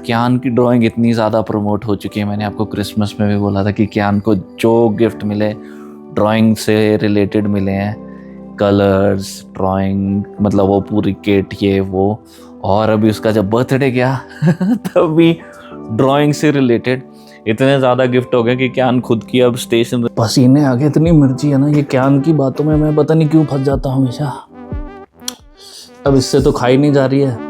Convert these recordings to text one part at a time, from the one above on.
क्यान की ड्राइंग इतनी ज़्यादा प्रमोट हो चुकी है। मैंने आपको क्रिसमस में भी बोला था कि क्यान को जो गिफ्ट मिले ड्राइंग से रिलेटेड मिले हैं, कलर्स, ड्राइंग, मतलब वो पूरी किट ये वो। और अभी उसका जब बर्थडे गया तब भी ड्राइंग से रिलेटेड इतने ज़्यादा गिफ्ट हो गए कि क्यान खुद की अब स्टेशन पसीने आ गए। इतनी मर्जी है ना ये क्यान की बातों में, मैं पता नहीं क्यों फंस जाता हूँ हमेशा। अब इससे तो खाई नहीं जा रही है।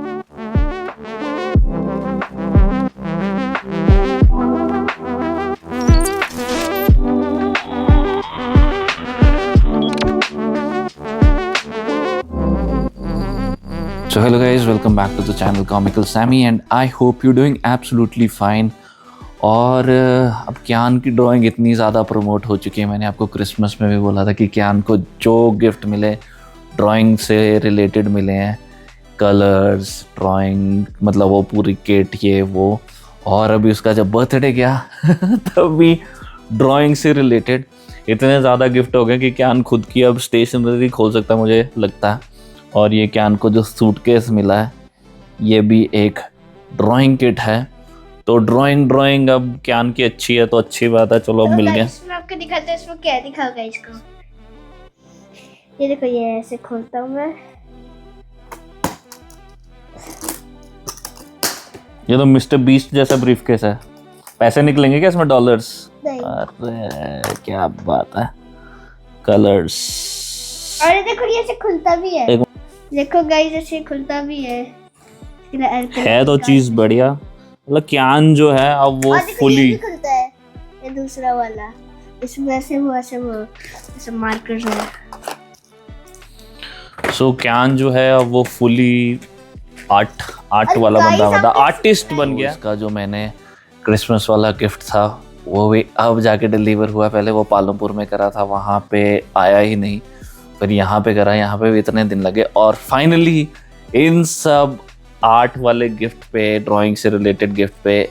So hello guys, welcome back to the channel Comical Sammy and I hope you're doing absolutely fine। और अब क्यान की ड्राइंग इतनी ज़्यादा प्रमोट हो चुकी है। मैंने आपको क्रिसमस में भी बोला था कि क्यान को जो गिफ्ट मिले ड्राइंग से रिलेटेड मिले हैं, कलर्स, ड्राइंग, मतलब वो पूरी किट ये वो। और अभी उसका जब बर्थडे गया तब भी ड्राइंग से रिलेटेड इतने ज़्यादा गिफ्ट हो गए कि क्यान खुद की अब स्टेशनरी खोल सकता है मुझे लगता है। और ये क्यान को जो सूटकेस मिला है ये भी एक ड्राइंग किट है। तो ड्राइंग अब क्यान की अच्छी है तो अच्छी बात है, चलो अब मिल गया। इसमें आपको दिखाते हैं, इसमें क्या दिखाऊंगा इसको। ये देखो, ये ऐसे खोलता हूँ मैं। ये तो मिस्टर बीस्ट जैसा ब्रीफकेस है। पैसे निकलेंगे क्या इसमें, डॉलर्स? नहीं। अरे क्या बात है, कलर्स। और ये देखो, ये ऐसे खुलता भी है। देखो गाइस, ऐसे खुलता भी है तो चीज बढ़िया। मतलब क्यान जो है अब वो फुली खुलता है। ये दूसरा वाला, इसमें ऐसे वो ऐसे मार्कर है। सो क्यान जो है अब वो फुली आर्ट वाला बंदा, मतलब आर्टिस्ट बन गया। इसका जो मैंने क्रिसमस वाला गिफ्ट था वो भी अब जाके डिलीवर हुआ। पहले वो पालमपुर में करा था, वहाँ पे आया ही नहीं, फिर यहाँ पे करा, यहाँ पे भी इतने दिन लगे। और फाइनली इन सब आर्ट वाले गिफ्ट पे, ड्राइंग से रिलेटेड गिफ्ट पे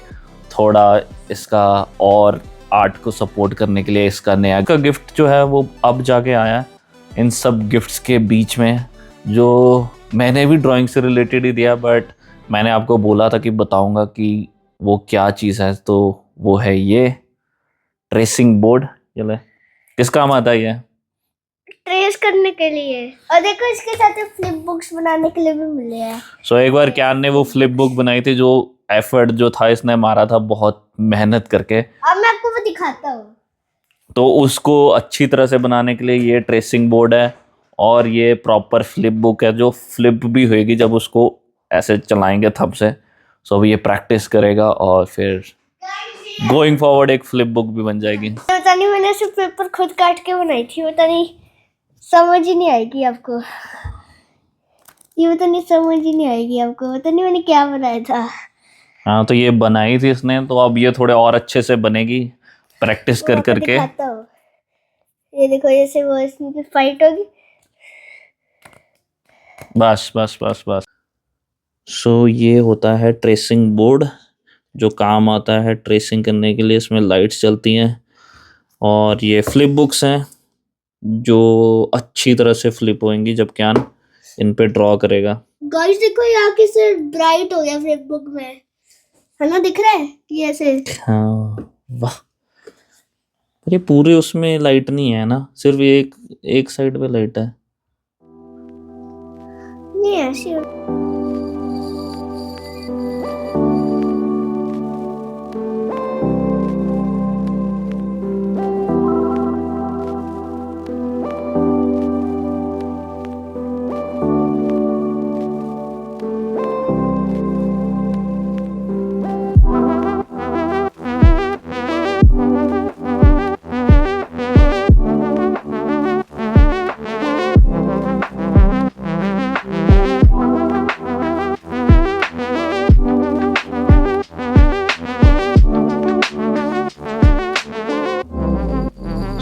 थोड़ा इसका और आर्ट को सपोर्ट करने के लिए इसका नया का गिफ्ट जो है वो अब जाके आया। इन सब गिफ्ट्स के बीच में जो मैंने भी ड्राइंग से रिलेटेड ही दिया, बट मैंने आपको बोला था कि बताऊंगा कि वो क्या चीज़ है। तो वो है ये ट्रेसिंग बोर्ड। चले, किस काम आता है ये? ट्रेस करने के लिए। और देखो, इसके साथ फ्लिप बुक्स बनाने के लिए भी मिले हैं। सो एक बार क्यान ने वो फ्लिप बुक बनाई थी, जो एफर्ट जो था इसने मारा था बहुत मेहनत करके। अब मैं आपको वो दिखाता हूँ। तो उसको अच्छी तरह से बनाने के लिए ये ट्रेसिंग बोर्ड है और ये प्रॉपर फ्लिप बुक है जो फ्लिप भी होएगी जब उसको ऐसे चलाएंगे थंब से। सो अभी ये प्रैक्टिस करेगा और फिर गोइंग फॉरवर्ड एक फ्लिप बुक भी बन जाएगी। पता नहीं, मैंने सिर्फ पेपर खुद काट के बनाई थी, पता नहीं समझ ही नहीं आएगी आपको। ये पता नहीं समझ ही नहीं आएगी आपको, पता नहीं मैंने क्या बनाया था। हाँ, तो ये बनाई थी इसने, तो अब ये थोड़े और अच्छे से बनेगी प्रैक्टिस कर करके। ये देखो, ऐसे वो इसमें फाइट होगी। बस बस बस बस। सो ये होता है ट्रेसिंग बोर्ड, जो काम आता है ट्रेसिंग करने के लिए। इसमें लाइट्स चलती हैं और ये फ्लिप बुक्स हैं जो अच्छी तरह से फ्लिप होंगी जब क्यान इन पे ड्रॉ करेगा। गाइस देखो, यहाँ किसे ब्राइट हो गया फ्लिप बुक में, है ना? दिख रहा है ये ऐसे। हाँ वाह, पर ये पूरे उसमें लाइट नहीं है ना, सिर्फ एक साइड पे लाइट है। नहीं ऐसे।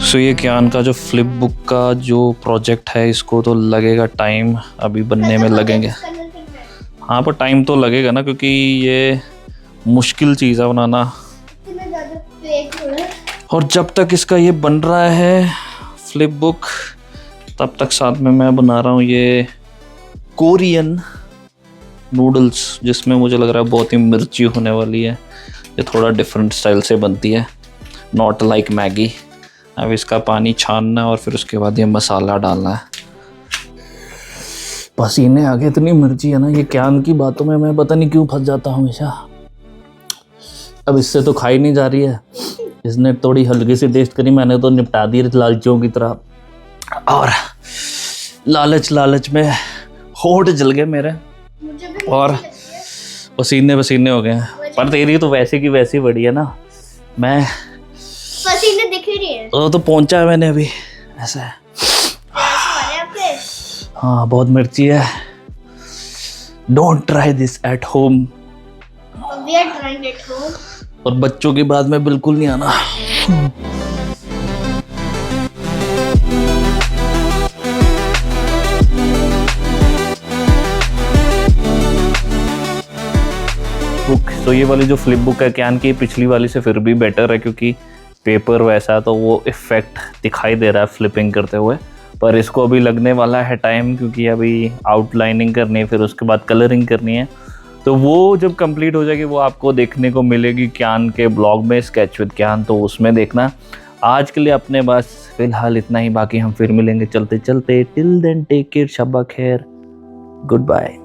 सो ये क्यान का जो फ्लिप बुक का जो प्रोजेक्ट है, इसको तो लगेगा टाइम, अभी बनने में लगेंगे। हाँ, पर टाइम तो लगेगा ना, क्योंकि ये मुश्किल चीज़ है बनाना। और जब तक इसका ये बन रहा है फ्लिप बुक, तब तक साथ में मैं बना रहा हूँ ये कोरियन नूडल्स जिसमें मुझे लग रहा है बहुत ही मिर्ची होने वाली है। ये थोड़ा डिफरेंट स्टाइल से बनती है, नॉट लाइक मैगी। अब इसका पानी छानना है और फिर उसके बाद ये मसाला डालना है। पसीने आ गए, इतनी मिर्ची है ना। ये क्यान की बातों में मैं पता नहीं क्यों फंस जाता हूँ हमेशा। अब इससे तो खाई नहीं जा रही है, इसने थोड़ी हल्की सी टेस्ट करी, मैंने तो निपटा दी लालचियों की तरह। और लालच में होठ जल गए मेरे और पसीने पसीने हो गए हैं। पर तेरी तो वैसे की वैसी बड़ी है ना, मैं पसीने दिख ही रही है। तो पहुंचा है मैंने अभी, ऐसा है। हाँ बहुत मिर्ची है। Don't try this at home. We are trying at home. और बच्चों की बात में बिल्कुल नहीं आना। बुक तो ये वाली जो फ्लिप बुक है क्यान की, पिछली वाली से फिर भी बेटर है क्योंकि पेपर वैसा तो वो इफेक्ट दिखाई दे रहा है फ्लिपिंग करते हुए। पर इसको अभी लगने वाला है टाइम, क्योंकि अभी आउटलाइनिंग करनी है, फिर उसके बाद कलरिंग करनी है। तो वो जब कंप्लीट हो जाएगी वो आपको देखने को मिलेगी क्यान के ब्लॉग में, स्केच विद क्यान, तो उसमें देखना। आज के लिए अपने बस फिलहाल इतना ही, बाकी हम फिर मिलेंगे चलते चलते। टिल देन टेक केयर, शब्बा खैर, गुड बाय।